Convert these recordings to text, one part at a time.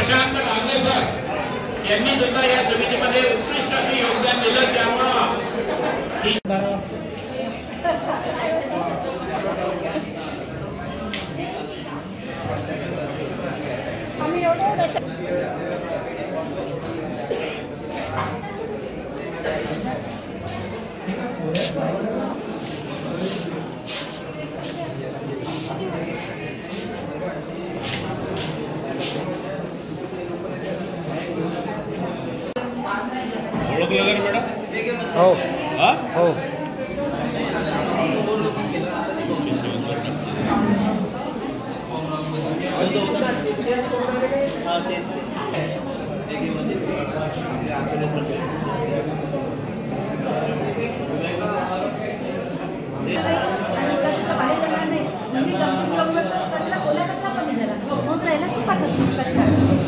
Prashant Dange sir यांनी सुद्धा या समितीमध्ये उत्कृष्ट असे योगदान दिलं। त्यामुळे मॅडम हो हो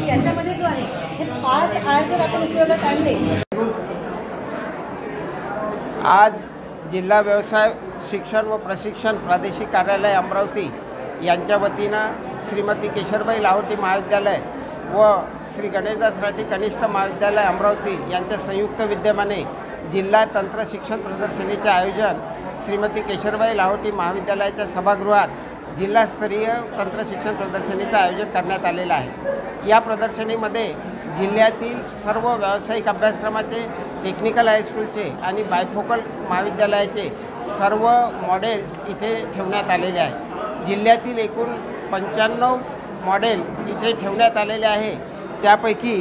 याच्यामध्ये जो आहे हे 5 आर जर आपण उपयोगात आणले। आज जिल्हा व्यवसाय शिक्षण व प्रशिक्षण प्रादेशिक कार्यालय अमरावती यांच्या वतीनं श्रीमती केशरबाई लाहोटी महाविद्यालय व श्री गणेशदास राठी कनिष्ठ महाविद्यालय अमरावती यांच्या संयुक्त विद्यमाने जिल्हा तंत्र शिक्षण प्रदर्शनीचे आयोजन श्रीमती केशरबाई लाहोटी महाविद्यालयाच्या सभागृहात जिल्हास्तरीय तंत्र शिक्षण प्रदर्शनीचं आयोजन करण्यात आलेलं आहे। या प्रदर्शनीमध्ये जिल्ह्यातील सर्व व्यावसायिक अभ्यासक्रमाचे, टेक्निकल हायस्कूलचे आणि बायफोकल महाविद्यालयाचे सर्व मॉडेल्स इथे ठेवण्यात आलेले आहे। जिल्ह्यातील एकूण 95 मॉडेल इथे ठेवण्यात आलेले आहे। त्यापैकी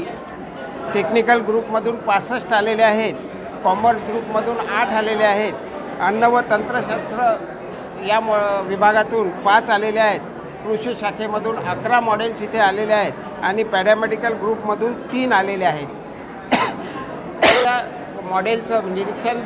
टेक्निकल ग्रुपमधून 65 आलेले आहेत, कॉमर्स ग्रुपमधून 8 आलेले आहेत, अन्न व तंत्रशास्त्र या विभागातून 5 आलेले आहेत, कृषी शाखेमधून 11 मॉडेल्स इथे आलेले आहेत आणि पॅरामेडिकल ग्रुपमधून 3 आलेले आहेत। या मॉडेलचं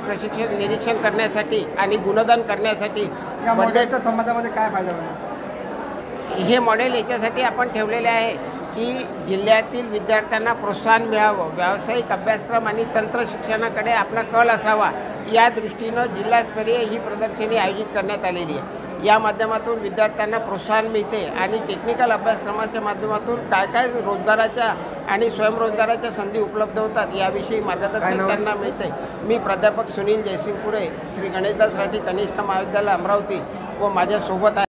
प्रशिक्षण निरीक्षण करण्यासाठी आणि गुणदान करण्यासाठी या मॉडेलच्या संबंधामध्ये काय फायदा होईल? हे मॉडेल याच्यासाठी आपण ठेवलेले आहे की जिल्ह्यातील विद्यार्थ्यांना प्रोत्साहन मिळावं, व्यावसायिक अभ्यासक्रम आणि तंत्र शिक्षणाकडे आपला कल असावा, या दृष्टीनं जिल्हास्तरीय ही प्रदर्शनी आयोजित करण्यात आलेली आहे। या माध्यमातून विद्यार्थ्यांना प्रोत्साहन मिळते आणि टेक्निकल अभ्यासक्रमाच्या माध्यमातून काय काय रोजगाराच्या आणि स्वयंरोजगाराच्या संधी उपलब्ध होतात याविषयी मार्गदर्शन त्यांना मिळते। मी प्राध्यापक सुनील जयसिंगपुरे, श्री गणेशदास राठी कनिष्ठ महाविद्यालय अमरावती व माझ्यासोबत